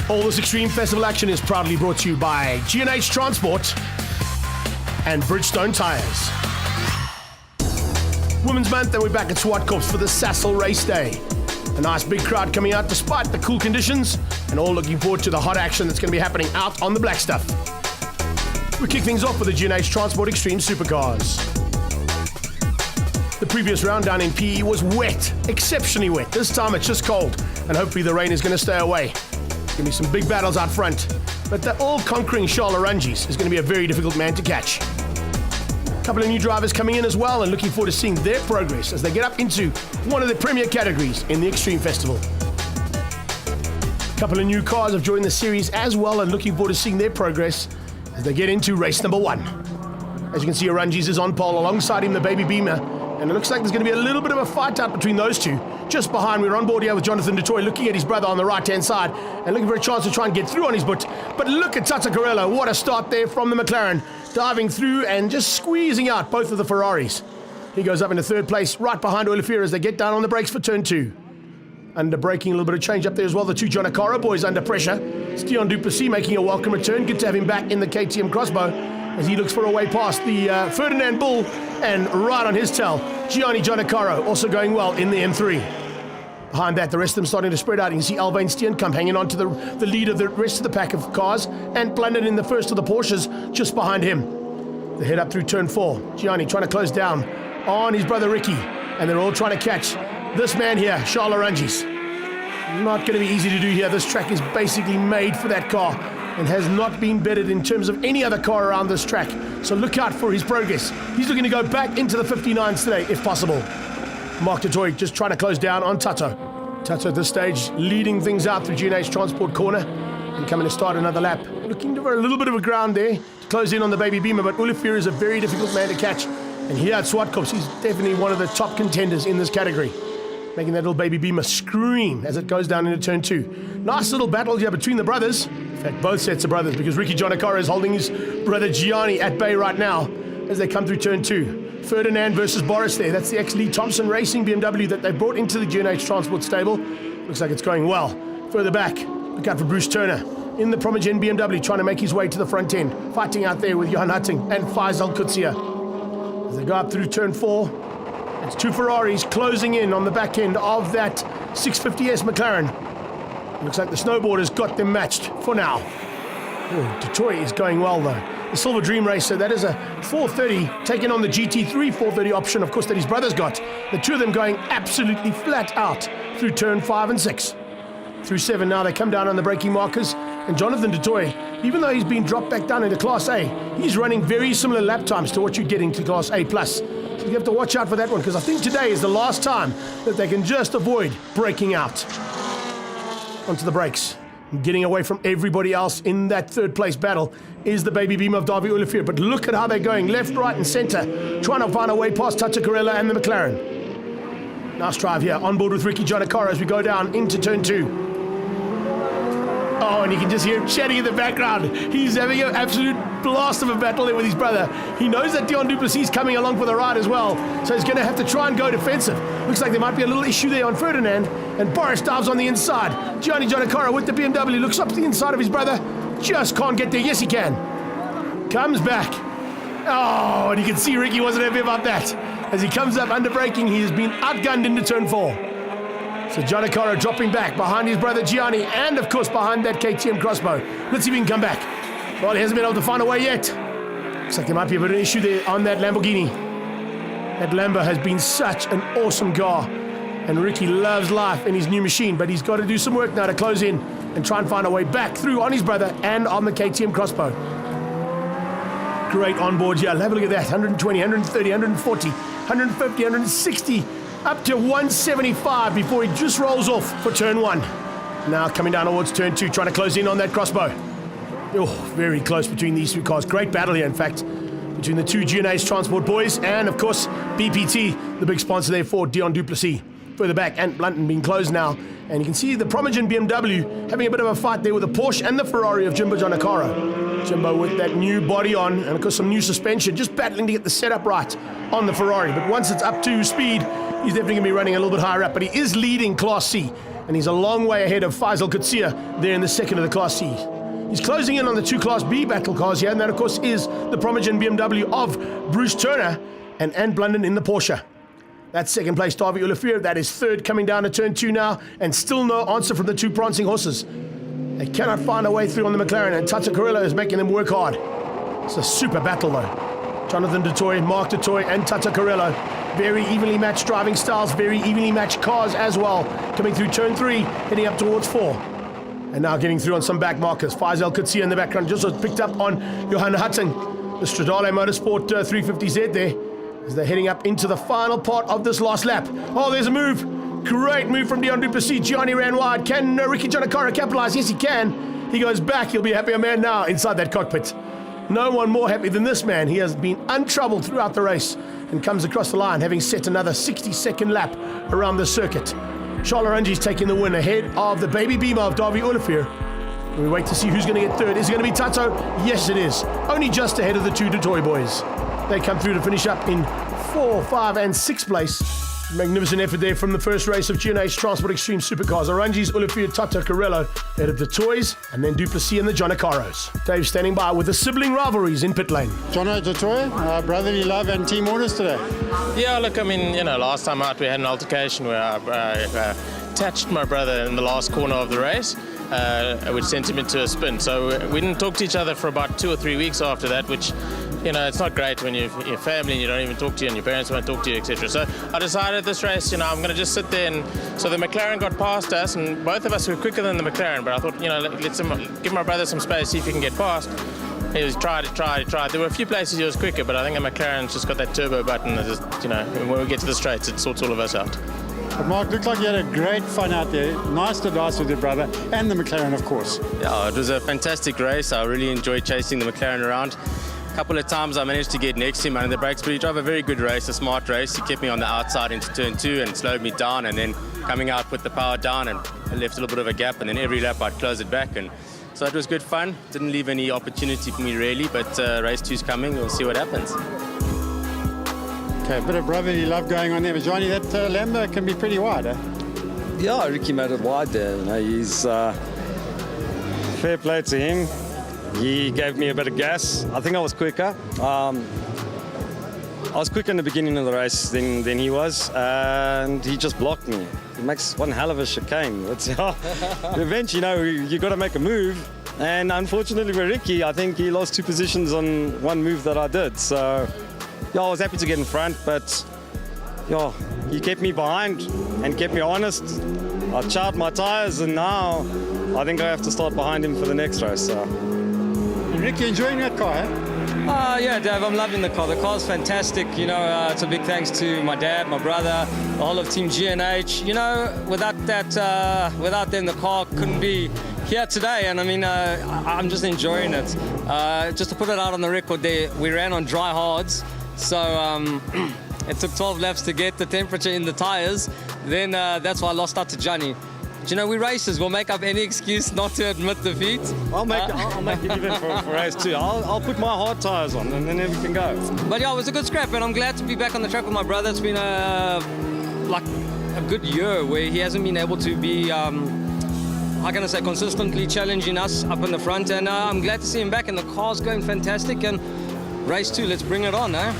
All this Extreme Festival action is proudly brought to you by G&H Transport and Bridgestone Tires. Women's Month, and we're back at Zwartkops for the Sassel Race Day. A nice big crowd coming out despite the cool conditions, and all looking forward to the hot action that's going to be happening out on the black stuff. We kick things off with the G&H Transport Extreme Supercars. The previous round down in PE was wet, exceptionally wet. This time it's just cold, and hopefully the rain is going to stay away. Going to be some big battles out front, but the all-conquering Charles Arangis is going to be a very difficult man to catch. A couple of new drivers coming in as well, and looking forward to seeing their progress as they get up into one of the premier categories in the Extreme Festival. A couple of new cars have joined the series as well, and looking forward to seeing their progress as they get into race number 1. As you can see, Arangis is on pole, alongside him the Baby Beamer, and it looks like there's going to be a little bit of a fight out between those two. Just behind, we're on board here with Jonathan Dutoy, looking at his brother on the right-hand side and looking for a chance to try and get through on his boot. But look at Tata Carello, what a start there from the McLaren, diving through and just squeezing out both of the Ferraris. He goes up into third place, right behind Oliveira as they get down on the brakes for turn 2. Under braking, a little bit of change up there as well. The two Zwartkops boys under pressure. It's Dion Duplessis making a welcome return. Good to have him back in the KTM crossbow as he looks for a way past the Ferdinand Bull, and right on his tail, Gianni Zwartkops also going well in the M3. Behind that, the rest of them starting to spread out. You can see Alvin Steenkamp hanging on to the lead of the rest of the pack of cars, and Blunden in the first of the Porsches just behind him. They head up through turn 4. Gianni trying to close down on his brother Ricky, and they're all trying to catch this man here, Charles Arangis. Not going to be easy to do here. This track is basically made for that car and has not been bettered in terms of any other car around this track. So look out for his progress. He's looking to go back into the 59s today, if possible. Mark Dutoy just trying to close down on Tato. Tato at this stage leading things out through G&H Transport corner and coming to start another lap. Looking for a little bit of a ground there to close in on the Baby Beamer, but Oliveira is a very difficult man to catch. And here at Zwartkops, he's definitely one of the top contenders in this category, making that little Baby Beamer scream as it goes down into turn 2. Nice little battle here between the brothers. In fact, both sets of brothers, because Ricky Zwartkops is holding his brother Gianni at bay right now as they come through turn 2. Ferdinand versus Boris there. That's the ex-Lee Thompson Racing BMW that they brought into the G&H Transport stable. Looks like it's going well. Further back, look out for Bruce Turner in the Promogen BMW, trying to make his way to the front end, fighting out there with Johan Hutting and Faisal Kutsia. As they go up through turn 4, it's two Ferraris closing in on the back end of that 650S McLaren. Looks like the snowboarders got them matched for now. Oh, Dutoy is going well though. The Silver Dream Racer, that is a 430 taking on the GT3 430 option, of course, that his brother's got. The two of them going absolutely flat out through turn 5 and 6. Through 7 now, they come down on the braking markers, and Jonathan Dutoy, even though he's been dropped back down into Class A, he's running very similar lap times to what you get into Class A+. So you have to watch out for that one, because I think today is the last time that they can just avoid breaking out. Onto the brakes. Getting away from everybody else in that third place battle is the Baby Beam of Davi Oliveira. But look at how they're going, left, right and center, trying to find a way past Tata Carello and the McLaren. Nice drive here, on board with Ricky Zwartkops as we go down into turn 2. Oh, and you can just hear him chatting in the background. He's having an absolute blast of a battle there with his brother. He knows that Dion Duplessis is coming along for the ride as well, so he's going to have to try and go defensive. Looks like there might be a little issue there on Ferdinand, and Boris dives on the inside. Gianni Zwartkops with the BMW looks up to the inside of his brother. Just can't get there. Yes, he can. Comes back. Oh, and you can see Ricky wasn't happy about that. As he comes up under braking, he has been outgunned into turn 4. So Zwartkops dropping back behind his brother Gianni, and of course behind that KTM crossbow. Let's see if he can come back. Well, he hasn't been able to find a way yet. Looks like there might be a bit of an issue there on that Lamborghini. That Lambo has been such an awesome car, and Ricky loves life in his new machine, but he's got to do some work now to close in and try and find a way back through on his brother and on the KTM crossbow. Great onboard here. Have a look at that. 120, 130, 140, 150, 160, up to 175 before he just rolls off for turn 1. Now coming down towards turn 2, trying to close in on that crossbow. Oh, very close between these two cars. Great battle here, in fact, between the two G&H Transport boys and, of course, BPT, the big sponsor there for Dion Duplessis. Further back, and Blunden being closed now. And you can see the Promogen BMW having a bit of a fight there with the Porsche and the Ferrari of Jimbo Zwartkops. Jimbo with that new body on, and of course some new suspension, just battling to get the setup right on the Ferrari. But once it's up to speed, he's definitely going to be running a little bit higher up. But he is leading Class C. and he's a long way ahead of Faisal Kutsia there in the second of the Class C. He's closing in on the two Class B battle cars here, and that of course is the Promogen BMW of Bruce Turner and Anne Blunden in the Porsche. That's second place, Davi Olivier. That is third, coming down to turn 2 now, and still no answer from the two prancing horses. They cannot find a way through on the McLaren, and Tata Carrillo is making them work hard. It's a super battle though. Jonathan Dutoy, Mark Dutoy, and Tata Carrillo. Very evenly matched driving styles, very evenly matched cars as well. Coming through turn 3, heading up towards 4. And now getting through on some back markers. Faisal Kutsia in the background just was picked up on Johan Hutton. The Stradale Motorsport 350Z there, as they're heading up into the final part of this last lap. Oh, there's a move. Great move from Dion Duplessis. Gianni ran wide. Can Ricky Giannacara capitalize? Yes, he can. He goes back. He'll be a happier man now inside that cockpit. No one more happy than this man. He has been untroubled throughout the race and comes across the line, having set another 60-second lap around the circuit. Charles Orangi's taking the win ahead of the baby beamer of Davi Olivier. We wait to see who's going to get third. Is it going to be Tato? Yes, it is. Only just ahead of the two Dutoy boys. They come through to finish up in 4, 5, and 6th place. Magnificent effort there from the first race of G&H Transport Extreme Supercars. Oranges, Olivier, Tata Carrillo ahead of the Toys, and then Duplessis and the Giannacaros. Dave standing by with the sibling rivalries in pit lane. Jono Dutoy, brotherly love and team orders today. Yeah, look, I mean, last time out we had an altercation where I touched my brother in the last corner of the race, which sent him into a spin. So we didn't talk to each other for about 2 or 3 weeks after that, which, it's not great when you're family and you don't even talk to you and your parents won't talk to you, etc. So I decided this race, I'm going to just sit there. And so the McLaren got past us, and both of us were quicker than the McLaren, but I thought, let's give my brother some space, see if he can get past. He was tried. There were a few places he was quicker, but I think the McLaren's just got that turbo button that just, when we get to the straights, it sorts all of us out. But Mark, looked like you had a great fun out there. Nice to dance with your brother and the McLaren, of course. Yeah, it was a fantastic race. I really enjoyed chasing the McLaren around. A couple of times I managed to get next to him under the brakes, but he drove a very good race, a smart race. He kept me on the outside into turn 2 and slowed me down, and then coming out, put the power down and left a little bit of a gap, and then every lap I'd close it back. And so it was good fun. Didn't leave any opportunity for me really, but race 2's coming. We'll see what happens. Okay, a bit of brotherly love going on there. But Johnny, that Lambo can be pretty wide, eh? Yeah, Ricky made it wide there. He's fair play to him. He gave me a bit of gas. I think I was quicker. I was quicker in the beginning of the race than he was, and he just blocked me. He makes one hell of a chicane. Eventually, you got to make a move. And unfortunately for Ricky, I think he lost 2 positions on one move that I did. So, yeah, I was happy to get in front, but yeah, he kept me behind and kept me honest. I charred my tires, and now I think I have to start behind him for the next race. So. Ricky, enjoying that car, eh? Yeah, Dave, I'm loving the car. The car's fantastic. It's a big thanks to my dad, my brother, the whole of Team G&H. Without them, the car couldn't be here today. And I mean, I'm just enjoying it. Just to put it out on the record there, we ran on dry hards. So it took 12 laps to get the temperature in the tires. Then that's why I lost out to Johnny. We racers, we'll make up any excuse not to admit defeat. I'll make it even for race 2. I'll put my hard tyres on and then we can go. But yeah, it was a good scrap, and I'm glad to be back on the track with my brother. It's been a good year where he hasn't been able to be, consistently challenging us up in the front, and I'm glad to see him back, and the car's going fantastic, and race 2, let's bring it on, eh?